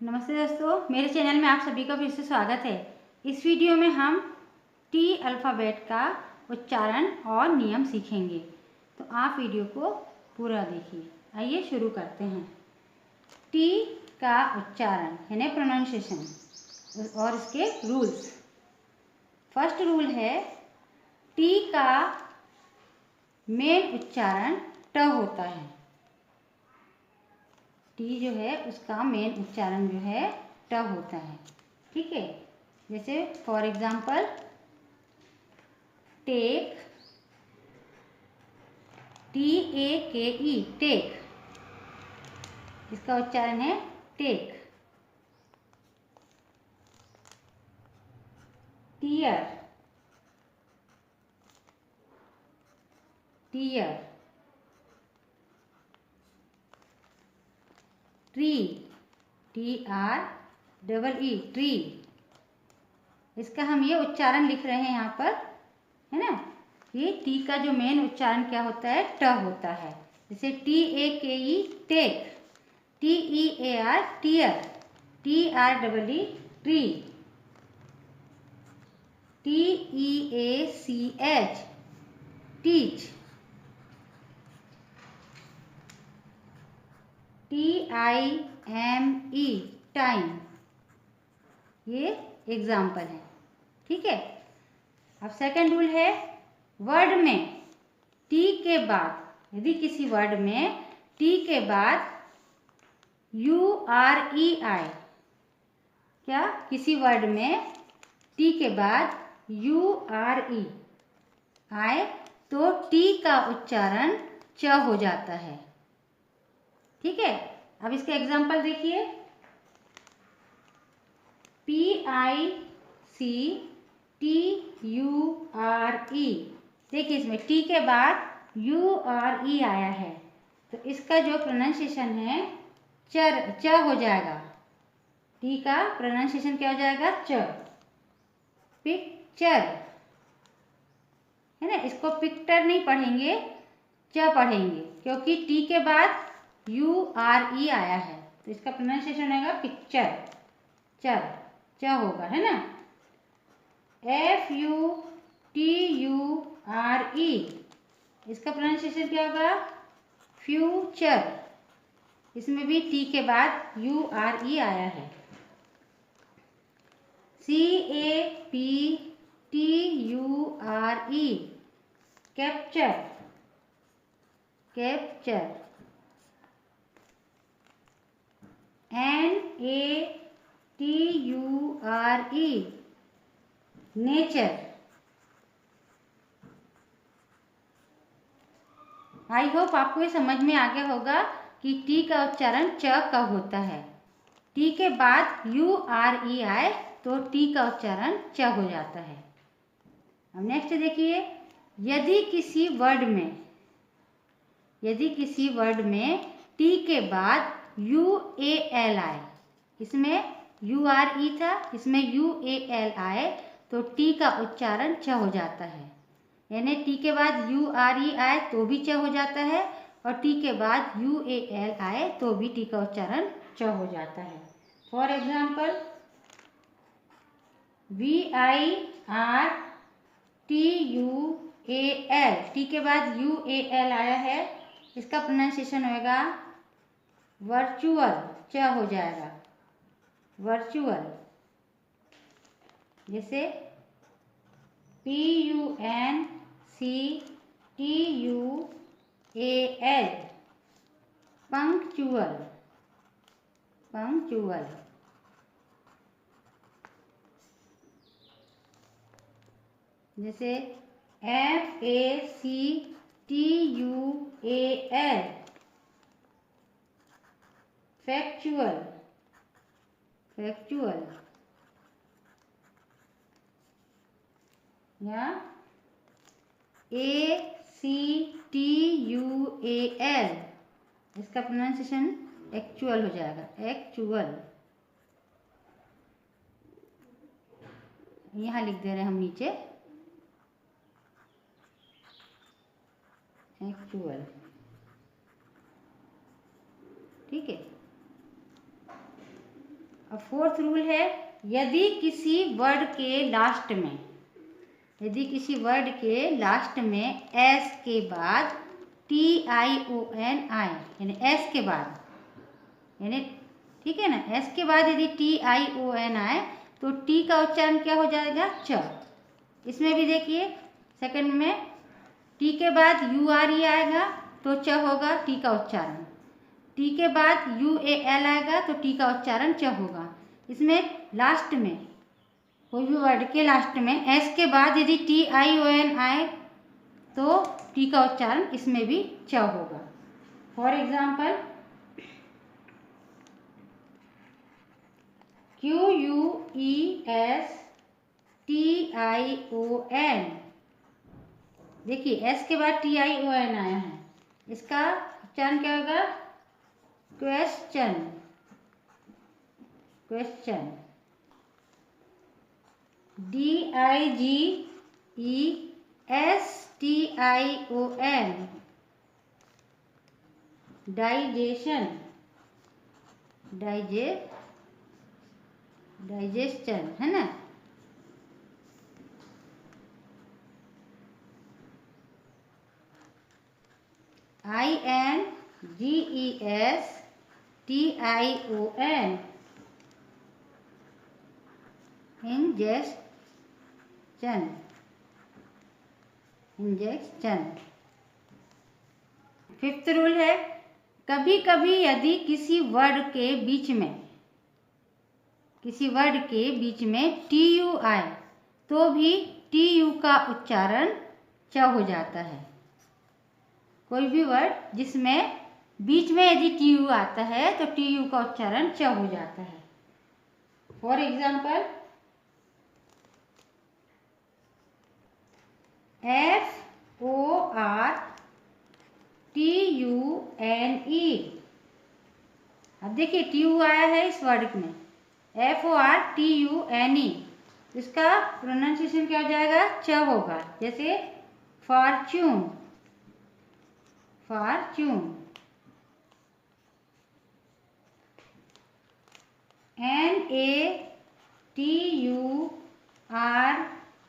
नमस्ते दोस्तों, मेरे चैनल में आप सभी का फिर से स्वागत है। इस वीडियो में हम टी अल्फ़ाबेट का उच्चारण और नियम सीखेंगे, तो आप वीडियो को पूरा देखिए। आइए शुरू करते हैं। टी का उच्चारण यानी प्रोनाउंसिएशन और इसके रूल्स। फर्स्ट रूल है, टी का मेन उच्चारण ट होता है। टी जो है उसका मेन उच्चारण जो है ट होता है। ठीक है, जैसे for example take, TAKE, take, इसका उच्चारण है take. Tear, tear. Tree, TREE, tree. इसका हम ये उच्चारण लिख रहे हैं यहाँ पर, है ना। ये टी का जो मेन उच्चारण क्या होता है, ट होता है। जैसे TAKE, take, TEAR, tear, TREE, tree, TEACH, teach, TIME, time. ये एग्जाम्पल है। ठीक है, अब सेकंड रूल है, वर्ड में टी के बाद, यदि किसी वर्ड में टी के बाद URE आए, क्या किसी वर्ड में टी के बाद URE आए तो टी का उच्चारण च हो जाता है। ठीक है, अब इसके एग्जाम्पल देखिए। PICTURE, देखिए इसमें टी के बाद URE आया है, तो इसका जो प्रोनाउंसिएशन है च हो जाएगा। टी का प्रोनाउंसिएशन क्या हो जाएगा, च। पिक्चर, है ना, इसको पिक्टर नहीं पढ़ेंगे, च पढ़ेंगे, क्योंकि टी के बाद URE आया है, तो इसका प्रोनाउंसिएशन होगा पिक्चर, चर, च होगा, है ना। FUTURE, इसका प्रोनाउंसिएशन क्या होगा, फ्यूचर। इसमें भी टी के बाद URE आया है। CAPTURE, capture, capture. NATURE, nature. I hope आपको ये समझ में आ गया होगा कि टी का उच्चारण च कब होता है। टी के बाद URE आए तो टी का उच्चारण च हो जाता है। अब नेक्स्ट देखिए, यदि किसी वर्ड में टी के बाद UAL आए, इसमें URE था, इसमें UAL आए तो टी का उच्चारण च हो जाता है। यानी टी के बाद URE आए तो भी च हो जाता है, और टी के बाद UAL आए तो भी टी का उच्चारण च हो जाता है। फॉर एग्जाम्पल VIRTUAL, टी के बाद UAL आया है, इसका प्रोनाउंसिएशन होगा वर्चुअल, च हो जाएगा, वर्चुअल। जैसे PUNCTUAL, पंक्चुअल, पंक्चुअल। जैसे FACTUAL, फैक्चुअल, फैक्चुअल। या ACTUAL, इसका प्रोनाउंसिएशन एक्चुअल हो जाएगा, एक्चुअल। यहाँ लिख दे रहे हैं हम नीचे, एक्चुअल। ठीक है, फोर्थ रूल है, यदि किसी वर्ड के लास्ट में एस के बाद TION आए, यानी एस के बाद, यानी ठीक है ना, एस के बाद यदि TION आए तो टी का उच्चारण क्या हो जाएगा? च। इसमें भी देखिए सेकंड में टी के बाद URE आएगा तो च होगा टी का उच्चारण, टी के बाद UAL आएगा तो टी का उच्चारण च होगा। इसमें लास्ट में कोई भी वर्ड के लास्ट में एस के बाद यदि TION आए तो टी का उच्चारण इसमें भी च होगा। फॉर एग्जाम्पल QUESTION, देखिए एस के बाद TION आया है, इसका उच्चारण क्या होगा? क्वेश्चन। DIGESTION, डाइजेशन, है ना। INGESTION, injection. फिफ्थ रूल है, कभी कभी यदि किसी वर्ड के बीच में TU आए तो भी TU का उच्चारण च हो जाता है। कोई भी वर्ड जिसमें बीच में यदि TU आता है तो TU का उच्चारण च हो जाता है। फॉर एग्जाम्पल FORTUNE, अब देखिए TU आया है इस वर्ड में, FORTUNE, इसका प्रोनाउंसिएशन क्या हो जाएगा? च होगा, जैसे फॉर्च्यून।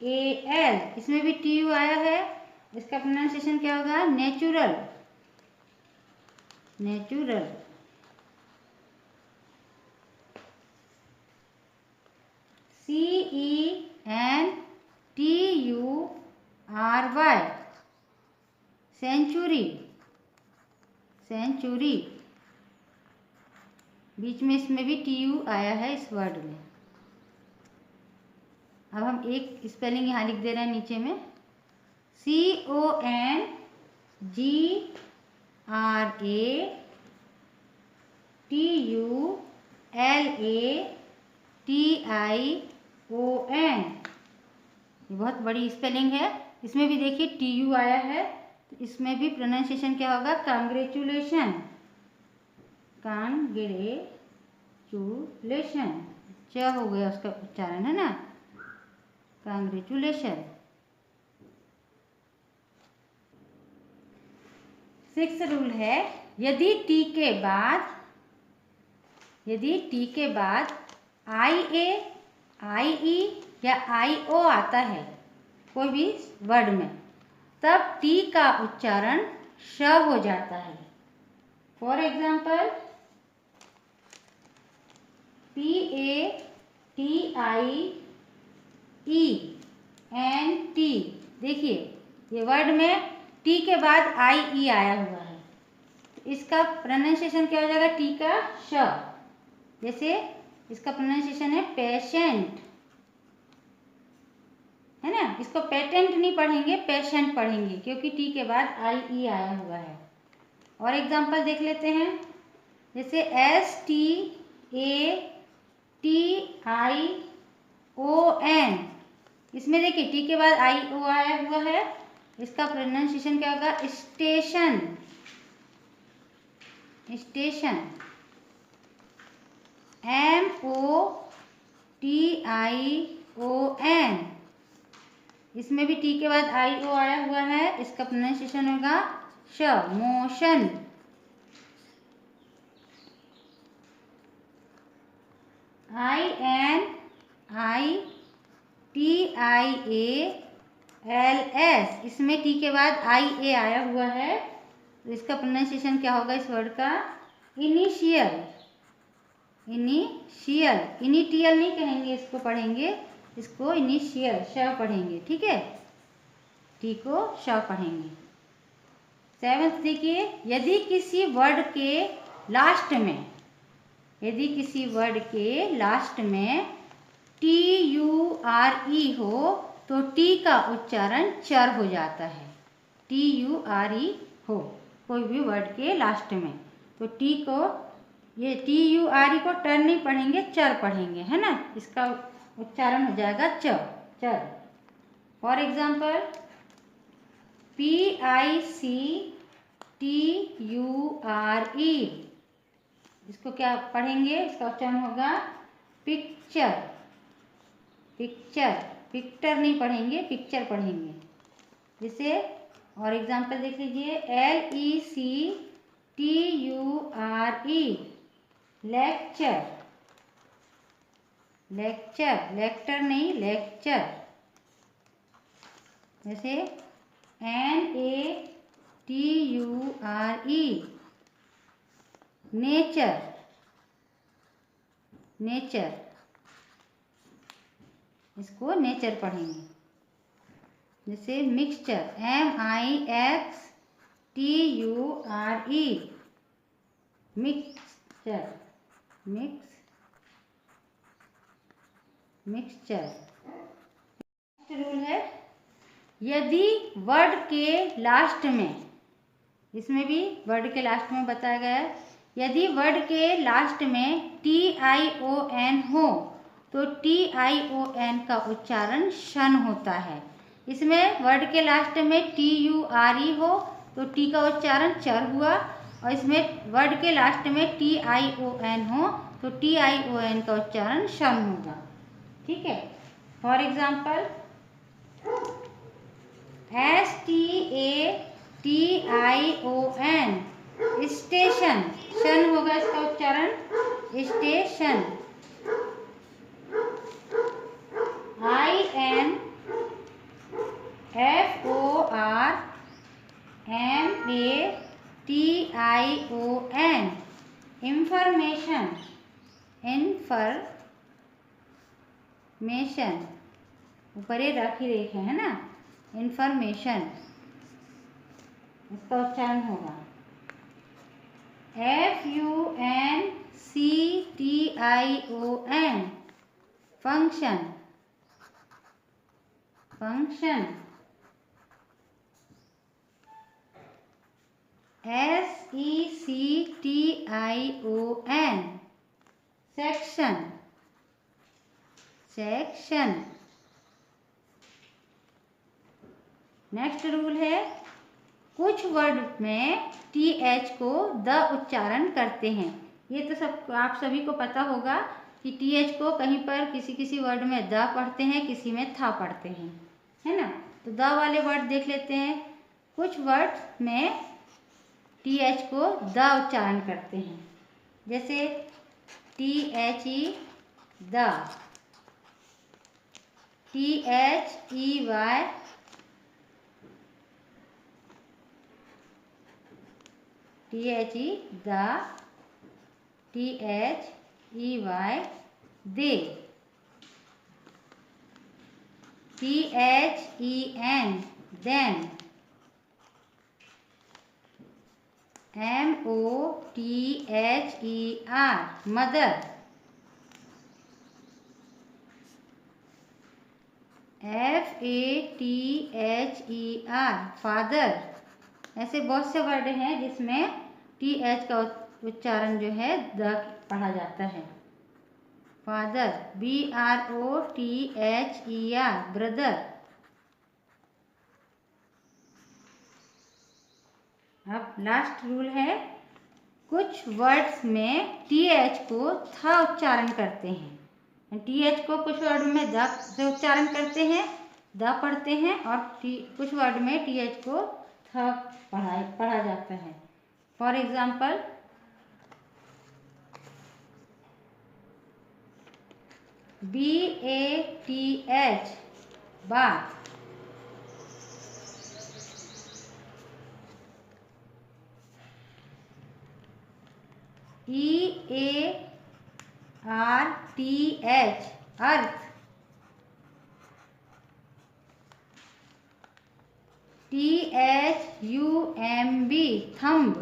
NATURAL, इसमें भी TU आया है, इसका प्रोनाउंसिएशन क्या होगा? नेचुरल। CENTURY, सेंचुरी, बीच में इसमें भी TU आया है इस वर्ड में। अब हम एक स्पेलिंग यहाँ लिख दे रहे हैं नीचे में, CONGRATULATION, ये बहुत बड़ी स्पेलिंग है, इसमें भी देखिए TU आया है, तो इसमें भी प्रोनाउंसिएशन क्या होगा? कांग्रेचुलेशन, च हो गया उसका उच्चारण, है ना, कांग्रेचुलेशन। सिक्स्थ रूल है, यदि टी के बाद IA, IE या IO आता है कोई भी वर्ड में, तब टी का उच्चारण श हो जाता है। फॉर एग्जाम्पल PATIENT, देखिए ये वर्ड में टी के बाद IE आया हुआ है, तो इसका प्रोनाउंसिएशन क्या हो जाएगा? टी का श, जैसे इसका प्रोनाउंसिएशन है पेशेंट, है ना। इसको पेटेंट नहीं पढ़ेंगे, पेशेंट पढ़ेंगे, क्योंकि टी के बाद IE आया हुआ है। और एग्जाम्पल देख लेते हैं, जैसे STATION, इसमें देखिए टी के बाद IO आया हुआ है, इसका प्रोनाउंसिएशन क्या होगा? स्टेशन। MOTION, इसमें भी टी के बाद IO आया हुआ है, इसका प्रोनाउंसिएशन होगा श, मोशन। INITIALS, इसमें टी के बाद IA आया हुआ है, तो इसका प्रोनाउंसिएशन क्या होगा इस वर्ड का? इनिशियल। इनिशियल, इनिटियल नहीं कहेंगे, इसको पढ़ेंगे, इसको इनिशियल श पढ़ेंगे, ठीक है, टी को श पढ़ेंगे। 7th देखिए, यदि किसी वर्ड के लास्ट में, यदि किसी वर्ड के लास्ट में TURE हो तो टी का उच्चारण चर हो जाता है। TURE हो कोई भी वर्ड के लास्ट में, तो टी को, ये TURE को टर नहीं पढ़ेंगे, चर पढ़ेंगे, है ना, इसका उच्चारण हो जाएगा चर। फॉर एग्जाम्पल PICTURE, इसको क्या पढ़ेंगे? इसका उच्चारण होगा पिक्चर। पिक्टर नहीं पढ़ेंगे, पिक्चर पढ़ेंगे। जैसे और एग्जाम्पल देख लीजिए, LECTURE, लेक्चर। लेक्टर नहीं, लेक्चर। जैसे NATURE, नेचर, इसको नेचर पढ़ेंगे। जैसे mixture, MIXTURE, mixture. Next rule है, यदि वर्ड के लास्ट में, इसमें भी वर्ड के लास्ट में बताया गया है, यदि वर्ड के लास्ट में TION हो तो TION का उच्चारण शन होता है। इसमें वर्ड के लास्ट में TURE हो तो टी का उच्चारण चर हुआ, और इसमें वर्ड के लास्ट में TION हो तो TION का उच्चारण शन होगा, ठीक है। फॉर एग्जाम्पल STATION, स्टेशन, शन होगा इसका उच्चारण, स्टेशन। INFORMATION, इंफॉर्मेशन, ऊपर ये रखी रेखा है ना, इंफॉर्मेशन, इसका उच्चारण होगा FUNCTION, function. SECTION, section. Next rule है, कुछ वर्ड में TH को द उच्चारण करते हैं। ये तो सब आप सभी को पता होगा कि TH को कहीं पर किसी वर्ड में द पढ़ते हैं, किसी में था पढ़ते हैं, है ना। तो द वाले वर्ड देख लेते हैं। कुछ वर्ड में TH को द उच्चारण करते हैं, जैसे THE, the, THEY, the, THEY, they, THEN, then, MOTHER, mother, FATHER, father. ऐसे बहुत से वर्ड हैं जिसमें TH का उच्चारण जो है द पढ़ा जाता है। Father, BROTHER, brother. अब लास्ट रूल है, कुछ वर्ड्स में TH को था उच्चारण करते हैं। TH को कुछ वर्ड में द से उच्चारण करते हैं, द पढ़ते हैं, और कुछ वर्ड में TH को था पढ़ा जाता है। For example BATH bath. EARTH earth. THUMB thumb.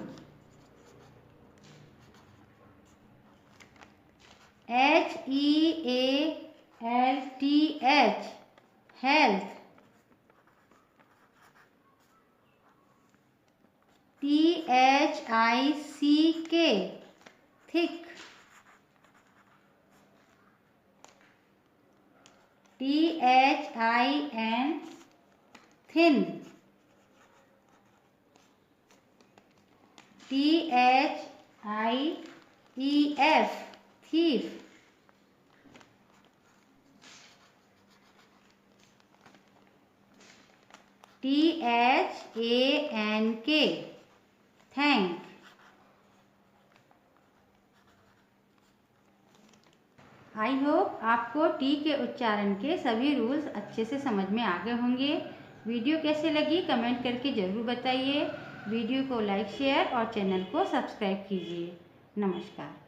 HEALTH health. THICK thick. THIN thin. THIEF thief। THANK thank। I hope आपको टी के उच्चारण के सभी रूल्स अच्छे से समझ में आ गए होंगे। वीडियो कैसे लगी कमेंट करके ज़रूर बताइए। वीडियो को लाइक शेयर और चैनल को सब्सक्राइब कीजिए। नमस्कार।